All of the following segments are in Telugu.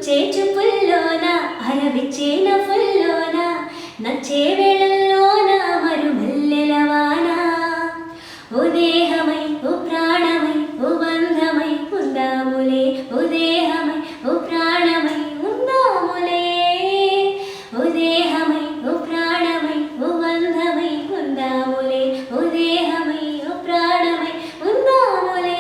గుచ్చే చూపుల్లోన అరవిచ్చే నవ్వుల్లోన నచ్చే వేళల్లోన మరుమల్లెలవాన ఓ దేహమై ఓ ప్రాణమై ఓ బంధమై ఉందాములే ఓ దేహమై ఓ ప్రాణమై ఉందాములే ఓ దేహమై ఓ ప్రాణమై ఓ బంధమై ఉందాములే ఓ దేహమై ఓ ప్రాణమై ఉందాములే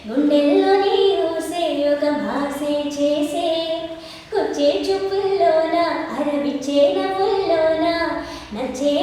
గుండెల్లోని ఊసే ఒక భాసే చేసే గుచ్చే చూపుల్లోన అరవిచ్చే నవ్వుల్లోన నచ్చే